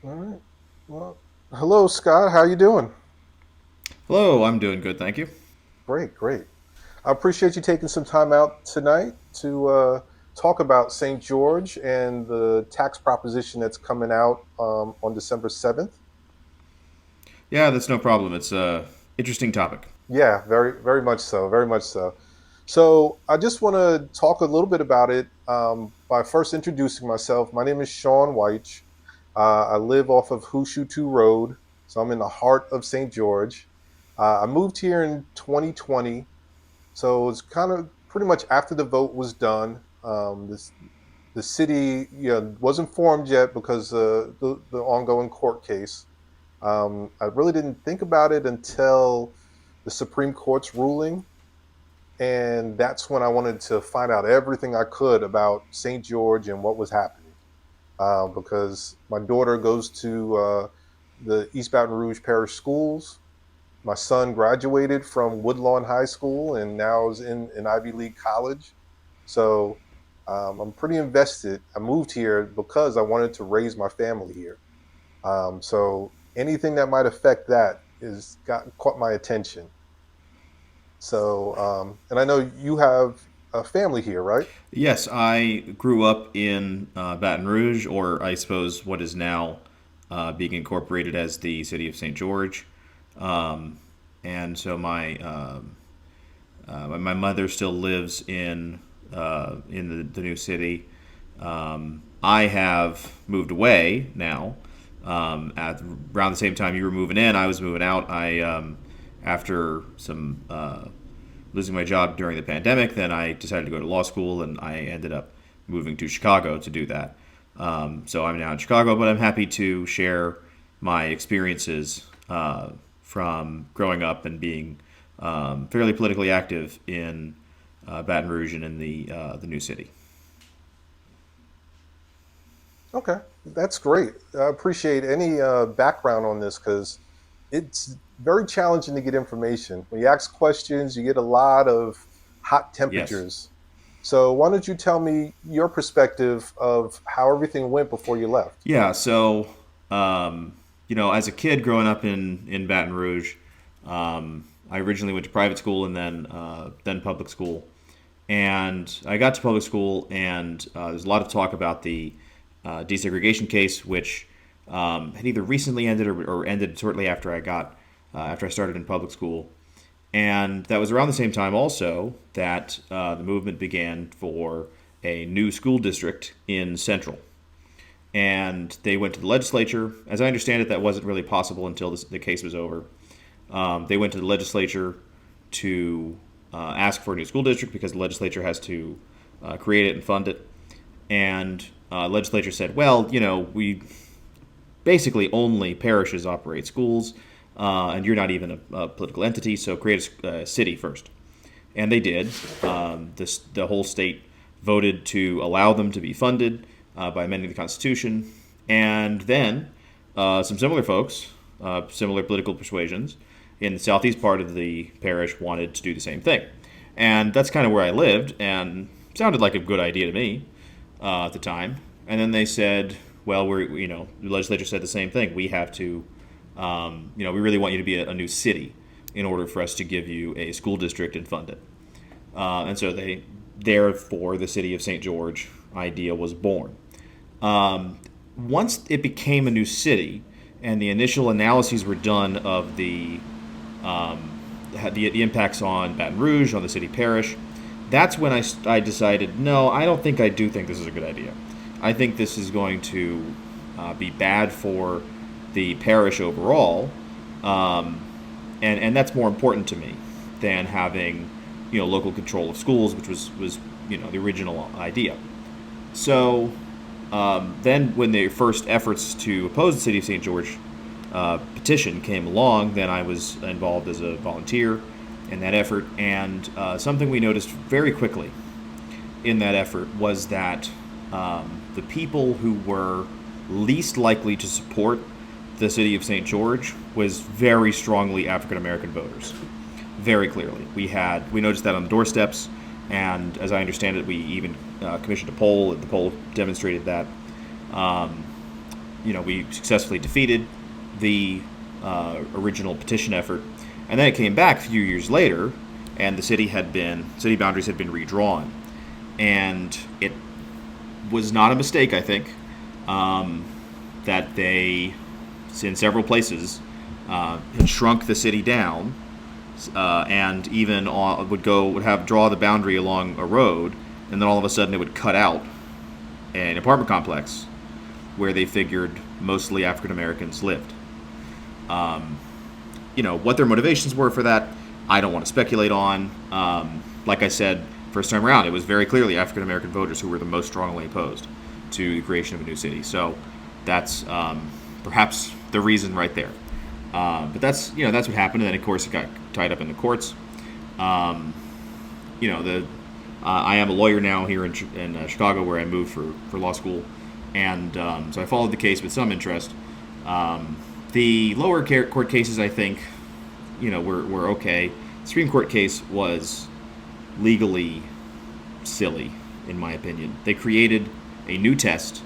All right. Well, hello, Scott. How you doing? Hello, I'm doing good, thank you. Great, great. I appreciate you taking some time out tonight to talk about St. George and the tax proposition that's coming out on December 7th. Yeah, that's no problem. It's a interesting topic. Yeah, very, very much so. Very much so. So I just want to talk a little bit about it by first introducing myself. My name is Sean Weich. I live off of Hushutu Road, so I'm in the heart of St. George. I moved here in 2020, so it's kind of pretty much after the vote was done. The city, wasn't formed yet because the ongoing court case. I really didn't think about it until the Supreme Court's ruling, and that's when I wanted to find out everything I could about St. George and what was happening. Because my daughter goes to the East Baton Rouge Parish Schools. My son graduated from Woodlawn High School and now is in an Ivy League college. So I'm pretty invested. I moved here because I wanted to raise my family here. So anything that might affect that is got caught my attention. So and I know you have a family here, right? Yes, I grew up in Baton Rouge, or I suppose what is now being incorporated as the city of St. George. Um, and so my mother still lives in the new city. I have moved away now. At around the same time you were moving in, I was moving out. I after some losing my job during the pandemic, then I decided to go to law school, and I ended up moving to Chicago to do that. So I'm now in Chicago, but I'm happy to share my experiences from growing up and being fairly politically active in Baton Rouge and in the new city. Okay, that's great. I appreciate any background on this because it's very challenging to get information. When you ask questions, you get a lot of hot Yes. temperatures. So why don't you tell me your perspective of how everything went before you left? Yeah. So, um, as a kid growing up in Baton Rouge, I originally went to private school and then public school. And I got to public school, and there's a lot of talk about the desegregation case, which had either recently ended or ended shortly after I started in public school. And that was around the same time also that the movement began for a new school district in Central. And they went to the legislature. As I understand it, that wasn't really possible until the case was over. They went to the legislature to ask for a new school district because the legislature has to create it and fund it. And legislature said, well, we basically only parishes operate schools, and you're not even a political entity, so create a city first. And they did. The whole state voted to allow them to be funded by amending the Constitution. And then some similar folks, similar political persuasions, in the southeast part of the parish wanted to do the same thing. And that's kind of where I lived, and sounded like a good idea to me at the time. And then they said, well, the legislature said the same thing. We have to, we really want you to be a new city in order for us to give you a school district and fund it. And so therefore, the city of St. George idea was born. Once it became a new city, and the initial analyses were done of the impacts on Baton Rouge, on the city parish, that's when I decided, no, I don't think I do think this is a good idea. I think this is going to be bad for the parish overall, um, and that's more important to me than having local control of schools, which was the original idea. So then, when the first efforts to oppose the city of St. George petition came along, then I was involved as a volunteer in that effort. And something we noticed very quickly in that effort was that the people who were least likely to support the city of St. George was very strongly African American voters. Very clearly, we noticed that on the doorsteps, and as I understand it, we even commissioned a poll, and the poll demonstrated that we successfully defeated the original petition effort, and then it came back a few years later, and the city boundaries had been redrawn, and it was not a mistake, I think, that they, in several places, had shrunk the city down, and even would draw the boundary along a road, and then all of a sudden it would cut out an apartment complex where they figured mostly African Americans lived. What their motivations were for that, I don't want to speculate on. Like I said, first time around, it was very clearly African American voters who were the most strongly opposed to the creation of a new city. So that's perhaps the reason right there. But that's what happened, and then of course it got tied up in the courts. I am a lawyer now here in Chicago, where I moved for law school, and so I followed the case with some interest. The lower court cases, I think, were okay. The Supreme Court case was legally silly, in my opinion. They created a new test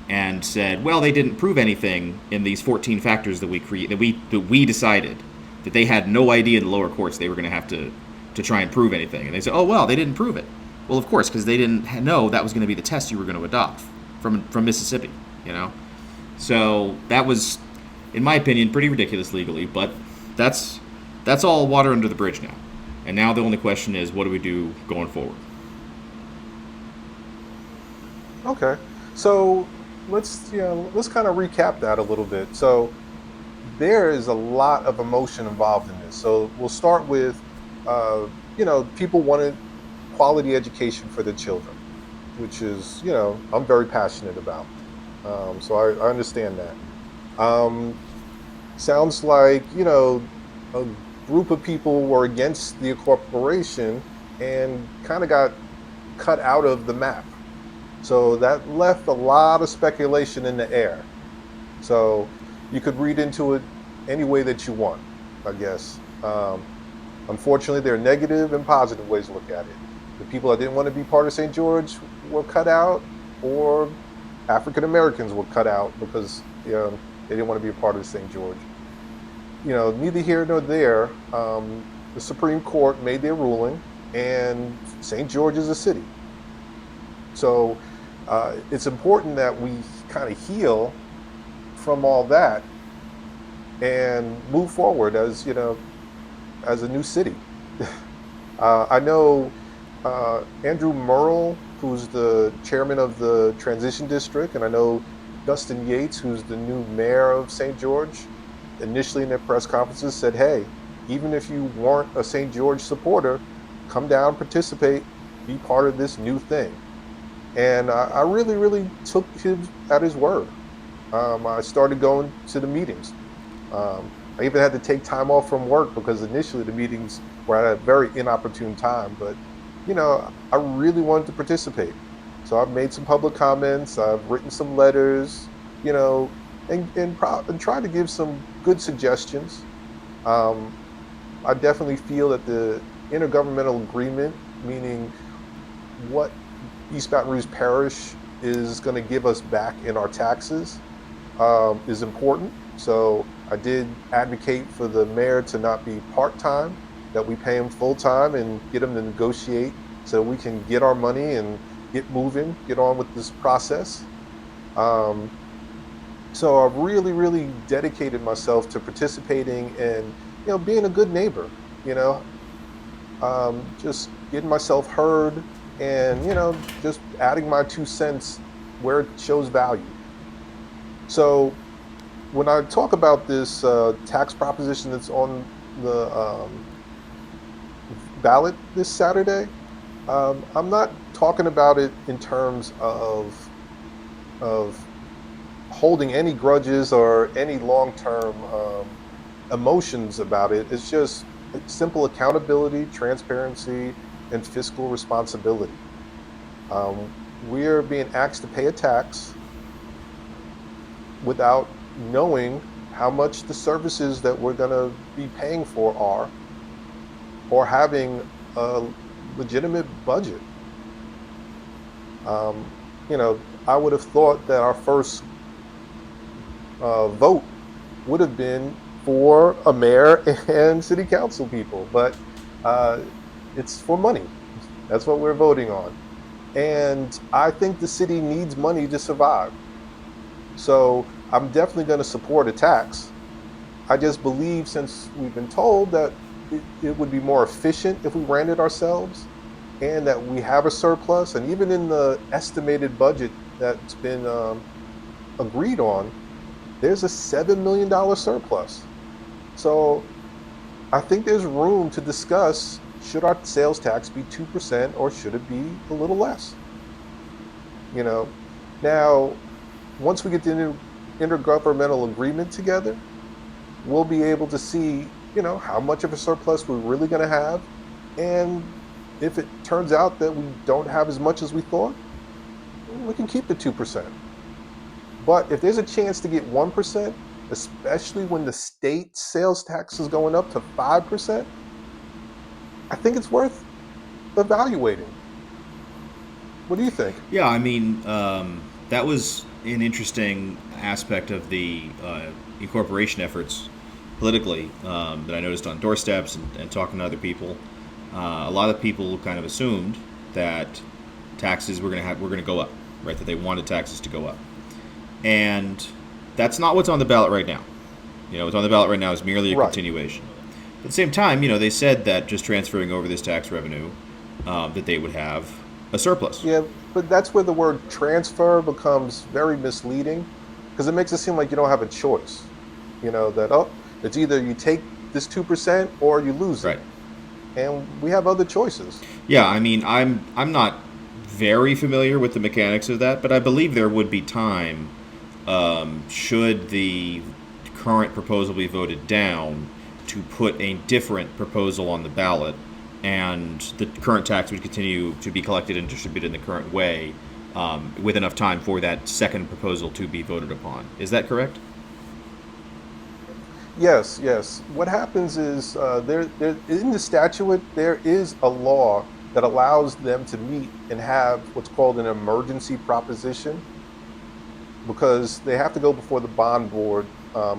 and said, well, they didn't prove anything in these 14 factors that we decided, that they had no idea in the lower courts they were going to have to try and prove anything. And they said, oh, well, they didn't prove it. Well, of course, because they didn't know that was going to be the test you were going to adopt from Mississippi, So that was, in my opinion, pretty ridiculous legally, but that's all water under the bridge now. And now the only question is, what do we do going forward? Okay, so let's kind of recap that a little bit. So there is a lot of emotion involved in this. So we'll start with, people wanted quality education for their children, which is, I'm very passionate about. So I understand that. Sounds like, a group of people were against the incorporation and kind of got cut out of the map. So that left a lot of speculation in the air. So you could read into it any way that you want, I guess. Unfortunately, there are negative and positive ways to look at it. The people that didn't want to be part of St. George were cut out, or African Americans were cut out because they didn't want to be a part of St. George. Neither here nor there. The Supreme Court made their ruling, and St. George is a city. So it's important that we kind of heal from all that and move forward as a new city. I know Andrew Murrell, who's the chairman of the Transition District, and I know Dustin Yates, who's the new mayor of St. George, initially in their press conferences said, hey, even if you weren't a St. George supporter, come down, participate, be part of this new thing. And I really, really took him at his word. I started going to the meetings. I even had to take time off from work because initially the meetings were at a very inopportune time. But, I really wanted to participate. So I've made some public comments. I've written some letters, and tried to give some good suggestions. I definitely feel that the intergovernmental agreement, meaning what East Baton Rouge Parish is going to give us back in our taxes, is important. So I did advocate for the mayor to not be part-time, that we pay him full-time and get him to negotiate so we can get our money and get moving, get on with this process. So I've really, really dedicated myself to participating and, being a good neighbor, just getting myself heard and, just adding my 2 cents where it shows value. So when I talk about this tax proposition that's on the ballot this Saturday, I'm not talking about it in terms of holding any grudges or any long-term emotions about it. It's just simple accountability, transparency, and fiscal responsibility. We're being asked to pay a tax without knowing how much the services that we're going to be paying for are, or having a legitimate budget. I would have thought that our first vote would have been for a mayor and city council people, but uh, it's for money. That's what we're voting on. And I think the city needs money to survive. So I'm definitely going to support a tax. I just believe, since we've been told that it would be more efficient if we ran it ourselves, and that we have a surplus, and even in the estimated budget that's been agreed on, there's a $7 million surplus. So I think there's room to discuss, should our sales tax be 2% or should it be a little less? You know, now, once we get the intergovernmental agreement together, we'll be able to see, how much of a surplus we're really going to have. And if it turns out that we don't have as much as we thought, we can keep the 2%. But if there's a chance to get 1%, especially when the state sales tax is going up to 5%, I think it's worth evaluating. What do you think? Yeah, I mean, that was an interesting aspect of the incorporation efforts politically that I noticed on doorsteps and talking to other people. A lot of people kind of assumed that taxes were going to go up, right? That they wanted taxes to go up, and that's not what's on the ballot right now. What's on the ballot right now is merely a Right. continuation. At the same time, they said that just transferring over this tax revenue, that they would have a surplus. Yeah, but that's where the word transfer becomes very misleading, because it makes it seem like you don't have a choice. That, oh, it's either you take this 2% or you lose it. Right. And we have other choices. Yeah, I mean, I'm not very familiar with the mechanics of that, but I believe there would be time, should the current proposal be voted down, to put a different proposal on the ballot, and the current tax would continue to be collected and distributed in the current way, with enough time for that second proposal to be voted upon. Is that correct? Yes, yes. What happens is, there in the statute there is a law that allows them to meet and have what's called an emergency proposition, because they have to go before the bond board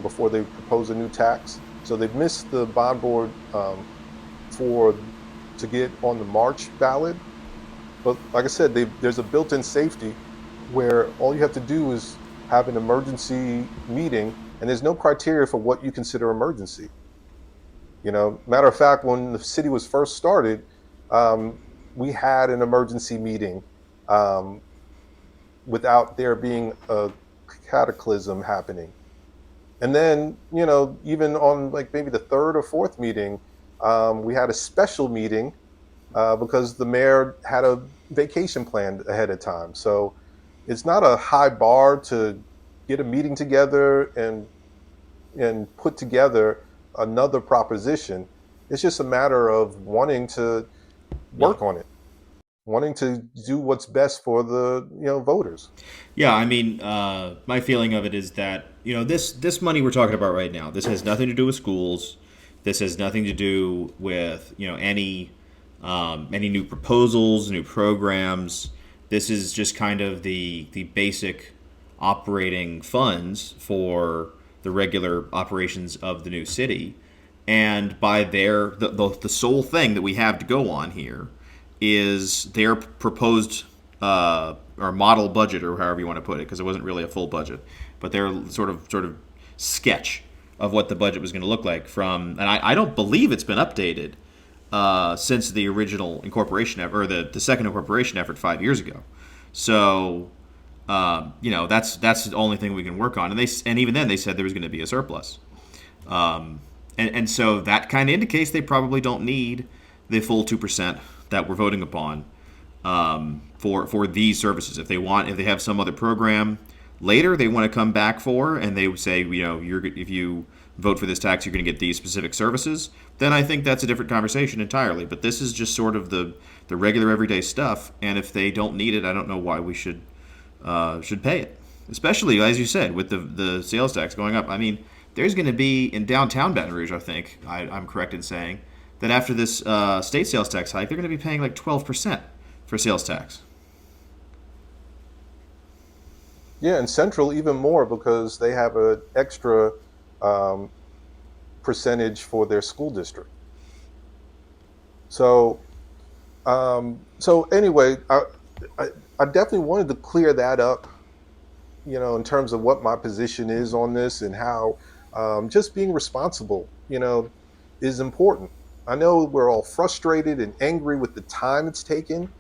before they propose a new tax. So they've missed the bond board for to get on the March ballot. But like I said, there's a built-in safety where all you have to do is have an emergency meeting, and there's no criteria for what you consider emergency. Matter of fact, when the city was first started, we had an emergency meeting um, without there being a cataclysm happening. And then, even on like maybe the third or fourth meeting, we had a special meeting because the mayor had a vacation planned ahead of time. So it's not a high bar to get a meeting together and put together another proposition. It's just a matter of wanting to Yeah. work on it, wanting to do what's best for the voters. Yeah, I mean, my feeling of it is that this money we're talking about right now. This has nothing to do with schools. This has nothing to do with any new proposals, new programs. This is just kind of the basic operating funds for the regular operations of the new city. And by the sole thing that we have to go on here is their proposed or model budget, or however you want to put it, because it wasn't really a full budget, but their sort of sketch of what the budget was going to look like from, and I don't believe it's been updated since the original incorporation effort, or the second incorporation effort 5 years ago. So that's the only thing we can work on, and even then they said there was going to be a surplus. And so that kind of indicates they probably don't need the full 2% that we're voting upon for these services. If they have some other program later they want to come back for, and they say, if you vote for this tax, you're going to get these specific services, then I think that's a different conversation entirely. But this is just sort of the regular everyday stuff, and if they don't need it, I don't know why we should pay it. Especially, as you said, with the sales tax going up. I mean, there's going to be in downtown Baton Rouge, I think I'm correct in saying that after this state sales tax hike, they're going to be paying like 12% for sales tax. Yeah, and Central even more because they have an extra um, percentage for their school district. So, so anyway, I, I definitely wanted to clear that up, in terms of what my position is on this and how just being responsible, is important. I know we're all frustrated and angry with the time it's taken.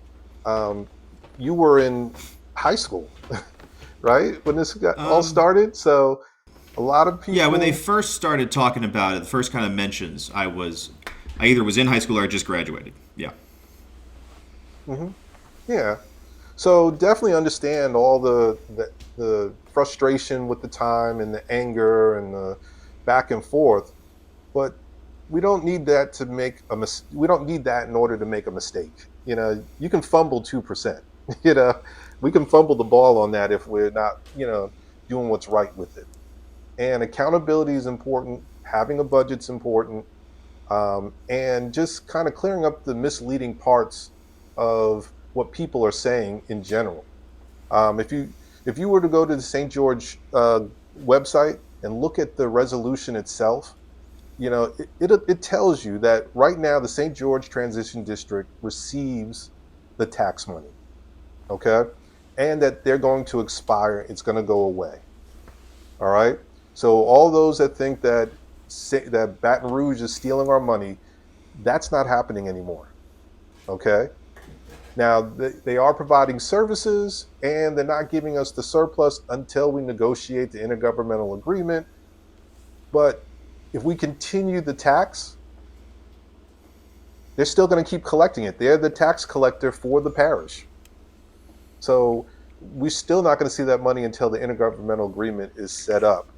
Um, you were in high school, right, when this got all Um, started. So a lot of yeah, when they people, first started talking about it, the first kind of mentions, I either was in high school or I just graduated. Yeah. mhm, yeah. So definitely understand all the frustration with the time and the anger and the back and forth. But we don't need that to make we don't need that in order to make a mistake. You can fumble 2%. you know we can fumble the ball on that if we're not doing what's right with it. And accountability is important, having a budget's important, and just kind of clearing up the misleading parts of what people are saying in general. If you were to go to the St. George website and look at the resolution itself, it tells you that right now the St. George Transition District receives the tax money, okay, and that they're going to expire. It's going to go away. All right. So all those that think that that Baton Rouge is stealing our money, that's not happening anymore. Okay. Now they are providing services, and they're not giving us the surplus until we negotiate the intergovernmental agreement. But if we continue the tax, they're still going to keep collecting it. They're the tax collector for the parish. So we're still not going to see that money until the intergovernmental agreement is set up.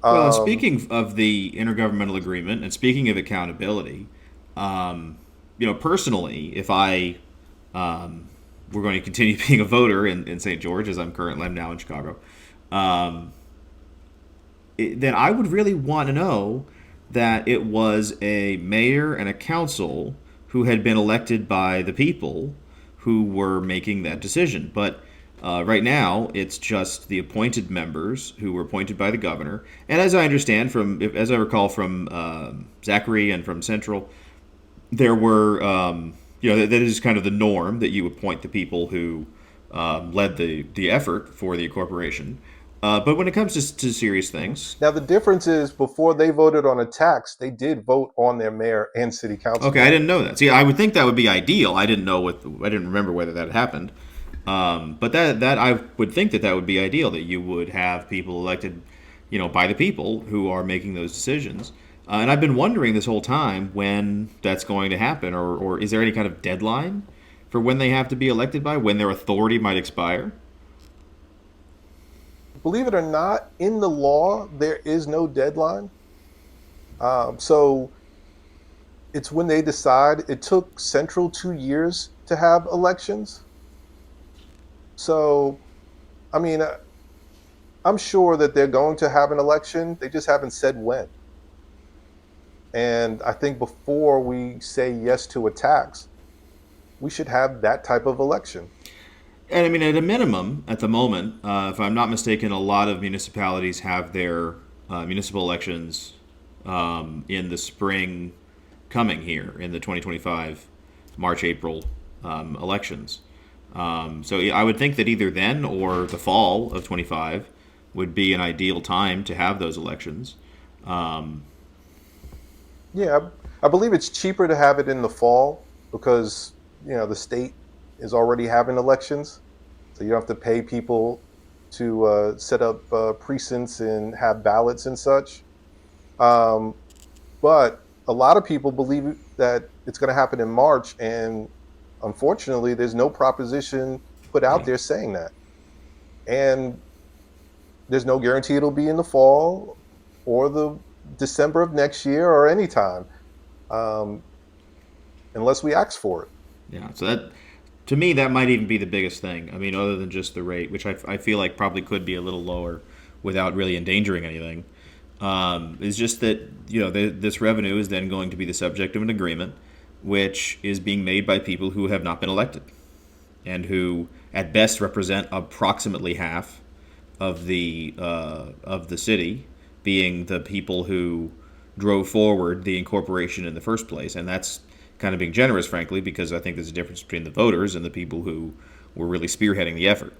Well, and Um, speaking of the intergovernmental agreement, and speaking of accountability, um, personally, if I were going to continue being a voter in St. George, as I'm now in Chicago, um, then I would really want to know that it was a mayor and a council who had been elected by the people who were making that decision. But right now, it's just the appointed members who were appointed by the governor. And as I understand as I recall from Zachary and from Central, there were, that is kind of the norm that you appoint the people who led the effort for the corporation. But when it comes to serious mhm. things, Now, the difference is before they voted on a tax, they did vote on their mayor and city council okay, I didn't members. know that. See, I would think that would be ideal. I didn't remember whether that happened. But that I would think that would be ideal. That you would have people elected, by the people who are making those decisions. And I've been wondering this whole time when that's going to happen, or is there any kind of deadline for when they have to be elected by, when their authority might expire? Believe it or not, in the law, there is no deadline. So it's when they decide. It took Central 2 years to have elections. So, I mean, I'm sure that they're going to have an election. They just haven't said when. And I think before we say yes to a tax, we should have that type of election. And I mean, at a minimum, at the moment, if I'm not mistaken, a lot of municipalities have their municipal elections in the spring coming here in the 2025 March April elections. So I would think that either then or the fall of 25 would be an ideal time to have those elections. Um, Yeah, I believe it's cheaper to have it in the fall because the state is already having elections, so you don't have to pay people to set up precincts and have ballots and such. Um, but a lot of people believe that it's going to happen in March, and unfortunately, there's no proposition put out there saying that, and there's no guarantee it'll be in the fall or the December of next year or any time, um, unless we ask for it. yeah, so that to me that might even be the biggest thing. I mean, other than just the rate, which I feel like probably could be a little lower without really endangering anything. Is just that this revenue is then going to be the subject of an agreement, which is being made by people who have not been elected and who, at best, represent approximately half of the city being the people who drove forward the incorporation in the first place, and that's kind of being generous, frankly, because I think there's a difference between the voters and the people who were really spearheading the effort.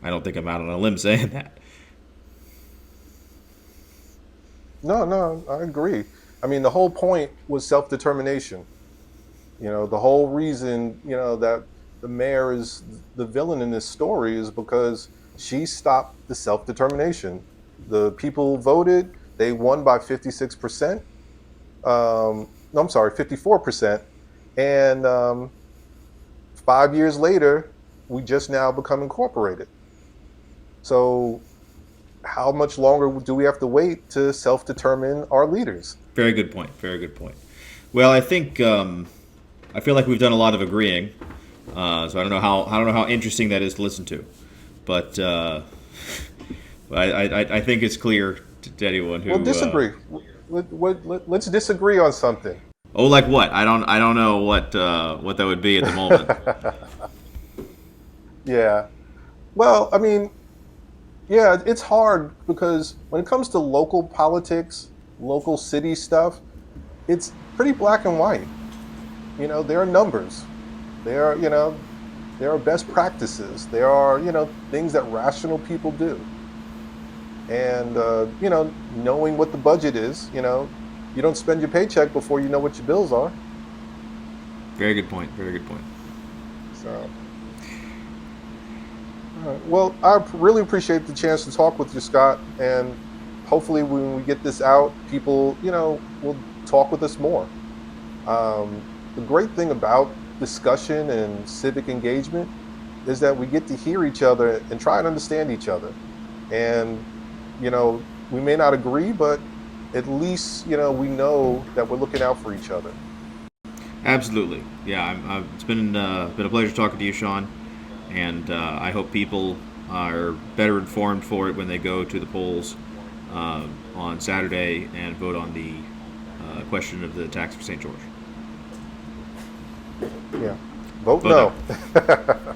I don't think I'm out on a limb saying that. No, no, I agree. I mean, the whole point was self-determination. The whole reason, that the mayor is the villain in this story is because she stopped the self-determination. The people voted, they won by 56%. No, I'm sorry, 54%. And 5 years later, we just now become incorporated. So how much longer do we have to wait to self-determine our leaders? Very good point. Very good point. Well, I think I feel like we've done a lot of agreeing, so I don't know how interesting that is to listen to, but I think it's clear to anyone who. Well, disagree. Let's disagree on something. Oh, like what? I don't know what that would be at the moment. Yeah. Well, I mean, yeah, it's hard because when it comes to local politics, local city stuff, it's pretty black and white. There are numbers. There are best practices. There are, things that rational people do. And, knowing what the budget is, you don't spend your paycheck before you know what your bills are. Very good point. Very good point. So, all right. Well, I really appreciate the chance to talk with you, Scott. And hopefully when we get this out, people, will talk with us more. The great thing about discussion and civic engagement is that we get to hear each other and try and understand each other. And, we may not agree, but at least, we know that we're looking out for each other. Absolutely. Yeah, it's been a pleasure talking to you, Sean, and I hope people are better informed for it when they go to the polls on Saturday and vote on the question of the tax for St. George. Yeah. Vote Vote no.